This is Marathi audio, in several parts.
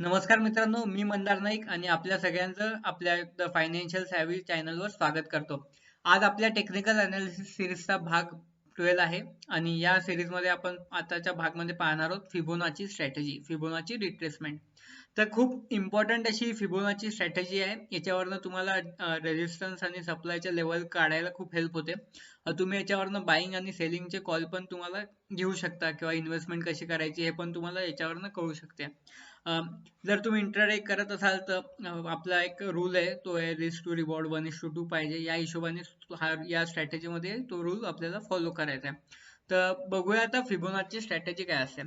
नमस्कार मित्रांनो, मी मंदार नाईक आणि आपल्या सगळ्यांचं आपल्या द फायनान्शियल सॅव्ही चॅनलवर स्वागत करतो. आज आपल्या टेक्निकल अनालिसिस सिरीजचा भाग 12 आहे आणि या सिरीजमध्ये आपण आताच्या भागमध्ये पाहणार आहोत फिबोनाची स्ट्रॅटेजी, फिबोनाची रिट्रेसमेंट. तर खूप इम्पॉर्टंट अशी फिबोनाची स्ट्रॅटेजी आहे. याच्यावरनं तुम्हाला रेजिस्टन्स आणि सप्लायचे लेवल काढायला खूप हेल्प होते. तुम्ही याच्यावरनं बाईंग आणि सेलिंगचे कॉल पण तुम्हाला घेऊ शकता किंवा इन्व्हेस्टमेंट कशी करायची हे पण तुम्हाला याच्यावरनं कळू शकते. जर तुम्ही इंट्राडे करत असाल तर आपला एक रूल आहे, तो आहे रिस्क टू रिवॉर्ड 1:2 पाहिजे. या हिशोबाने या स्ट्रॅटेजीमध्ये तो रूल आपल्याला फॉलो करायचा आहे. तर बघूया आता फिबोनाची स्ट्रॅटेजी काय असते.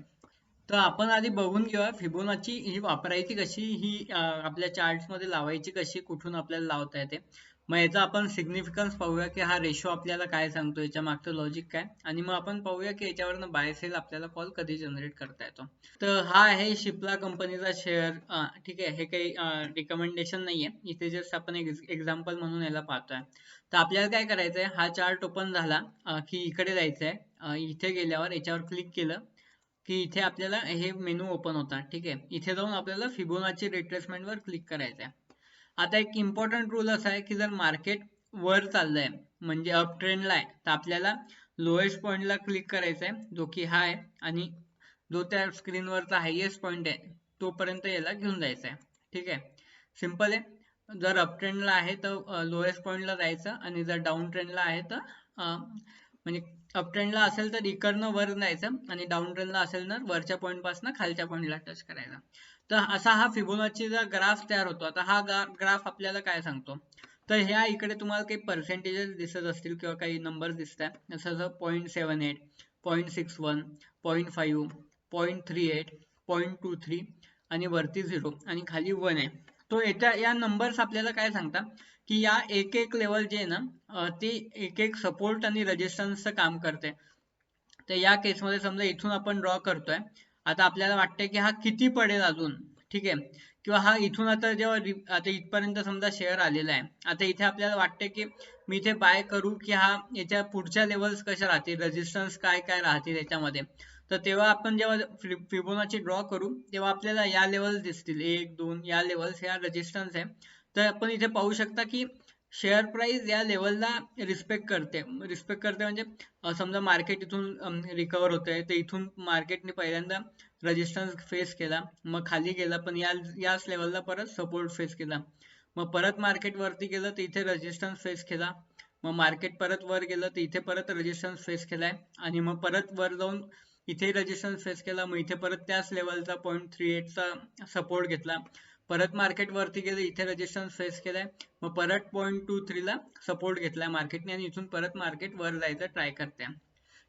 तर आपण आधी बघून घेऊया फिबोनाची ही वापरायची कशी, ही आपल्या चार्ट्स मध्ये लावायची कशी, कुठून आपल्याला लावता येते. मग याचा आपण सिग्निफिकन्स पाहूया की हा रेशो आपल्याला काय सांगतो, याच्या मागचं लॉजिक काय, आणि मग आपण पाहूया की याच्यावरनं बाय सेल आपल्याला कॉल कधी जनरेट करता येतो. तर हा आहे शिप्ला कंपनीचा शेअर. ठीक आहे, हे काही रिकमेंडेशन नाहीये, इथे जस्ट आपण एक एक्झाम्पल म्हणून याला पाहतोय. तर आपल्याला काय करायचंय, हा चार्ट ओपन झाला की इकडे जायचंय. इथे गेल्यावर याच्यावर क्लिक केलं की इथे आपल्याला हे मेनू ओपन होता. ठीक आहे, इथे जाऊन आपल्याला फिबोनाची रिट्रेसमेंट वर क्लिक करायचं आहे. आता एक इम्पॉर्टंट रूल असा आहे की जर मार्केट वर चाललंय म्हणजे अप ट्रेंडला आहे, तर आपल्याला लोएस्ट पॉइंटला क्लिक करायचा आहे, जो की हा आहे, आणि जो त्या स्क्रीनवरचा हायएस्ट पॉइंट आहे तोपर्यंत याला घेऊन जायचा आहे. ठीक आहे, सिम्पल आहे. जर अप ट्रेंडला आहे तर लोएस्ट पॉइंटला जायचं, आणि जर डाऊन ट्रेंडला आहे तर म्हणजे अप ट्रेंडला असेल तर इकडनं वर जायचं, आणि डाऊन ट्रेंडला असेल तर वरच्या पॉईंट पासून खालच्या पॉईंटला टच करायचा. तर असा हा फिबोनाचीचा ग्राफ तयार होतो. आता हा ग्राफ आपल्याला काय सांगतो, तर ह्या इकडे तुम्हाला काही पर्सेंटेजेस दिसत असतील किंवा काही नंबर दिसत आहे, जसं 0.78, 0.61, 0.5, 0.38, 0.23 आणि वरती 0 आणि खाली 1 आहे. तो या नंबर्स आपल्याला काय सांगतात की या एक एक लेवल जे आहे ना, ते एक एक सपोर्ट आणि रेजिस्टन्सचं काम करते. तर या केसमध्ये समजा इथून आपण ड्रॉ करतोय, आता आपल्याला वाटतंय की हा किती पडेल अजून. ठीक आहे, किंवा हा इथून आता जेव्हा आता इथपर्यंत समजा शेअर आलेला आहे, आता इथे आपल्याला वाटतंय की मी इथे बाय करू की हा याच्या पुढच्या लेवल्स कशा राहतील, रेजिस्टन्स काय काय राहतील याच्यामध्ये. तर तेव्हा आपण जेव्हा फिबोनाची ड्रॉ करू तेव्हा आपल्याला या लेवल्स दिसतील, 1 2 या लेवल्स या रेजिस्टन्स आहे. तर आपण इथे पाहू शकता की शेअर प्राइस या लेवलला रिस्पेक्ट करते. रिस्पेक्ट करते म्हणजे समजा मार्केट इथून रिकवर होतंय, तर इथून मार्केटने पहिल्यांदा रेजिस्टन्स फेस केला, मग खाली गेला, पण याच लेवलला परत सपोर्ट फेस केला. मग परत मार्केट वरती गेलं तर इथे रेजिस्टन्स फेस केला. मग मार्केट परत वर गेलं तर इथे परत रेजिस्टन्स फेस केलाय, आणि मग परत वर जाऊन इथे रेजिस्टन्स फेस केला. मग इथे परत त्याच लेवलचा 0.38चा सपोर्ट घेतला. परत मार्केट वरती गेलं, इथे रेजिस्टन्स फेस केलाय. मग परत 0.23ला सपोर्ट घेतलाय मार्केटने, आणि इथून परत मार्केट वर जायचं ट्राय करते.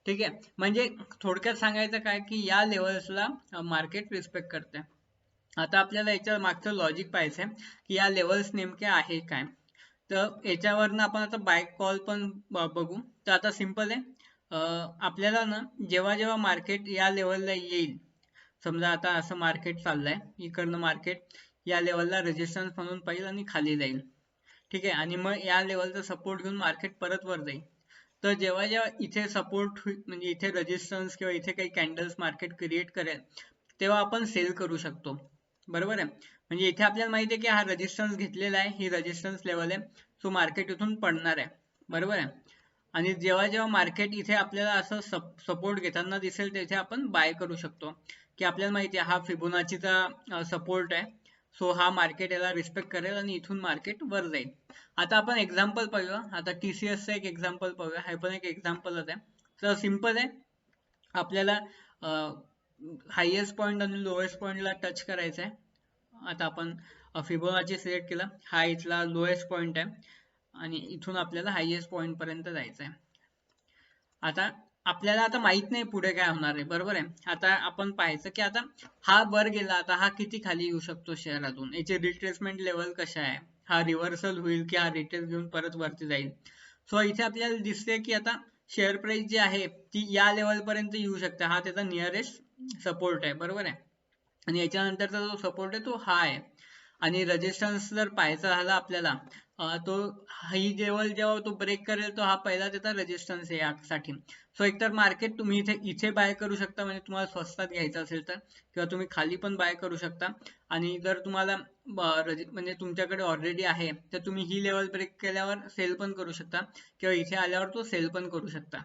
ठीक आहे, म्हणजे थोडक्यात सांगायचं काय की या लेवल्सला मार्केट रिस्पेक्ट करते. आता आपल्याला याच्या मागचं लॉजिक पाहायचंय की या लेवल्स नेमके आहे काय. तर याच्यावरनं आपण आता बाय कॉल पण बघू. तर आता सिंपल आहे, आपल्याला ना जेव्हा जेव्हा मार्केट या लेवलला येईल, समजा आता असं मार्केट चाललंय, इकडनं मार्केट या लेवलला रेजिस्टन्स म्हणून पाहिजे आणि खाली जाईल. ठीक आहे, आणि मग या लेवलचा सपोर्ट घेऊन मार्केट परत वर जाईल. तर जेव्हा जेव्हा इथे सपोर्ट होईल म्हणजे इथे रेजिस्टन्स किंवा इथे काही कॅन्डल्स मार्केट क्रिएट करेल, तेव्हा आपण सेल करू शकतो. बरोबर आहे, म्हणजे इथे आपल्याला माहिती आहे की हा रेजिस्टन्स घेतलेला आहे, ही रेजिस्टन्स लेवल आहे, सो मार्केट इथून पडणार आहे. बरोबर आहे, आणि जेव्हा जेव्हा मार्केट इथे आपल्याला असं सपोर्ट घेताना दिसेल तिथे आपण बाय करू शकतो, की आपल्याला माहिती आहे हा फिबोनाचीचा सपोर्ट आहे. सो हा मार्केट याला रिस्पेक्ट करेल आणि इथून मार्केट वर जाईल. आता आपण एक्झाम्पल पाहूया. आता TCS चं एक एक्झाम्पल पाहूया, हे पण एक एक्झाम्पलच आहे. तर सिम्पल आहे, आपल्याला हायएस्ट पॉइंट आणि लोएस्ट पॉइंटला टच करायचं आहे. आता आपण फिबोनाची सिलेक्ट केला, हा इथला लोएस्ट पॉइंट आहे, आणि इथून आपल्याला हायएस्ट पॉइंट पर्यंत जायचं आहे. आता आपल्याला आता माहित नाही पुढे काय होणार आहे. बरोबर आहे, आता आपण पाहायचं की आता हा वर गेला, आता हा किती खाली येऊ शकतो शेअरातून, याचे रिट्रेसमेंट लेवल कशा आहे, हा रिव्हर्सल होईल की हा रिट्रेस घेऊन परत वरती जाईल. सो इथे आपल्याला दिसते की आता शेअर प्राइस जी आहे ती या लेवल पर्यंत येऊ शकते, हा त्याचा नियरेस्ट सपोर्ट आहे. बरोबर आहे, आणि याच्यानंतरचा जो सपोर्ट आहे तो हा आहे. आणि रेजिस्टन्स जर पाहायचा झाला आपल्याला तो ही लेवल जेव्हा तो ब्रेक करेल तो हा पहिला त्याचा रेजिस्टन्स आहे यासाठी. सो एकतर मार्केट तुम्ही इथे बाय करू शकता म्हणजे तुम्हाला स्वस्तात घ्यायचं असेल तर, किंवा तुम्ही खाली पण बाय करू शकता. आणि जर तुम्हाला म्हणजे तुमच्याकडे ऑलरेडी आहे तर तुम्ही ही लेवल ब्रेक केल्यावर सेल पण करू शकता, किंवा इथे आल्यावर तो सेल पण करू शकता.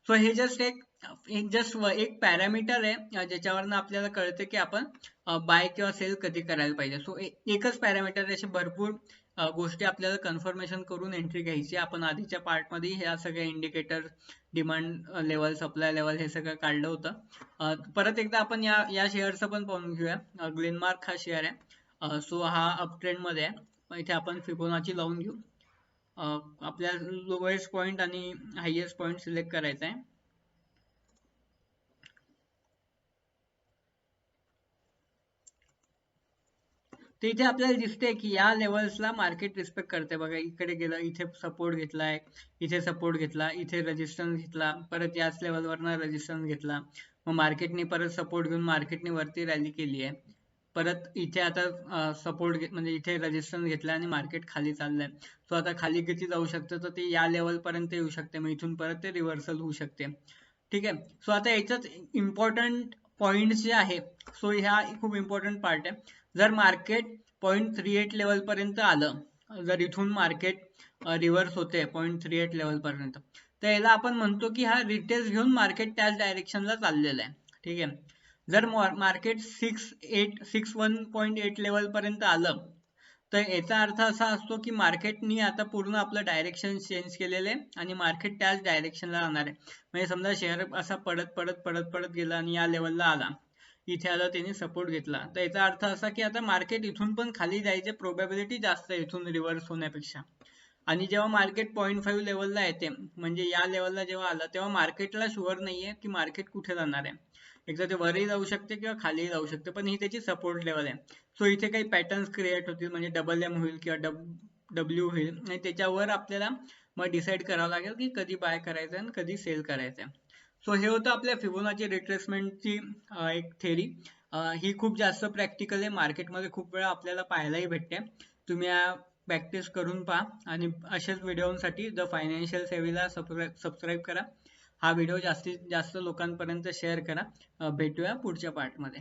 सो हे जस्ट एक पॅरामीटर आहे ज्याच्यावरनं आपल्याला कळतं की आपण बाय किंवा सेल कधी करायला पाहिजे. सो एकच पॅरामीटर, असे भरपूर गोष्टी आपल्याला कन्फर्मेशन करून एंट्री घ्यायची. आपण आधीच्या पार्टमध्ये ह्या सगळ्या indicator, demand level, supply level हे सगळं काढलं होतं. परत एकदा आपण या शेअरचं पण पाहून घेऊया. ग्लेनमार्क हा शेअर आहे. सो हा अप ट्रेंड मध्ये आहे. इथे आपण फिबोनाची लावून घेऊ. आपल्या लोएस्ट पॉइंट आणि हायएस्ट पॉइंट सिलेक्ट करायचा आहे. तर इथे आपल्याला दिसते की या लेवल्सला मार्केट रिस्पेक्ट करते. बघा इकडे गेलं, इथे सपोर्ट घेतलाय, इथे सपोर्ट घेतला, इथे रेजिस्टन्स घेतला, परत याच लेवलवरनं रेजिस्टन्स घेतला, मग मार्केटने परत सपोर्ट घेऊन मार्केटने वरती रॅली केली आहे. परत इथे आता सपोर्ट म्हणजे इथे रेजिस्टन्स घेतला आणि मार्केट खाली चाललंय. सो आता खाली किती जाऊ शकतं तर ते या लेवल पर्यंत येऊ शकते, मग इथून परत ते रिव्हर्सल होऊ शकते. ठीक आहे. सो आता याच्यात इम्पॉर्टंट पॉइंट जे आहे, सो ह्या खूप इम्पॉर्टंट पार्ट आहे. जर मार्केट 0.38 लेवल पर्यंत आलं, जर इथून मार्केट रिव्हर्स होते 0.38 लेवल पर्यंत, तर याला आपण म्हणतो की हा रिटेस्ट घेऊन मार्केट त्याच डायरेक्शनला चाललेलं आहे. ठीक आहे. जर मार्केट 1.8 लेवल पर्यंत आलं तर याचा अर्थ असा असतो की मार्केटनी आता पूर्ण आपलं डायरेक्शन चेंज केलेलं आहे आणि मार्केट त्याच डायरेक्शनला जाणार आहे. म्हणजे समजा शेअर असा पडत पडत पडत पडत गेला आणि या लेवलला आला, इथे आला, त्याने सपोर्ट घेतला, तर याचा अर्थ असा की आता मार्केट इथून पण खाली जायची प्रोबॅबिलिटी जास्त आहे इथून रिव्हर्स होण्यापेक्षा. आणि जेव्हा मार्केट 0.5 लेवलला येते, म्हणजे या लेवलला जेव्हा आलं, तेव्हा मार्केटला शुअर नाहीये की मार्केट कुठे जाणार आहे. एकदा ते वरही जाऊ शकते किंवा खालीही जाऊ शकते, पण ही त्याची सपोर्ट लेवल आहे. सो इथे काही पॅटर्न्स क्रिएट होतील, म्हणजे डबल M होईल किंवा डब्ल्यू होईल, आणि त्याच्यावर आपल्याला मग डिसाईड करावं लागेल की कधी बाय करायचं आणि कधी सेल करायचं. सो हे होतं आपल्या फिबोनाची रिट्रेसमेंटची एक थेरी. ही खूप जास्त प्रॅक्टिकल आहे, मार्केटमध्ये खूप वेळा आपल्याला पाहायलाही भेटते. तुम्ही प्रॅक्टिस करून पहा आणि अशाच व्हिडिओसाठी द फायनान्शियल सेवीला सबस्क्राईब करा. हा व्हिडिओ जास्तीत जास्त लोकांपर्यंत शेअर करा. भेटूया पुढच्या पार्टमध्ये.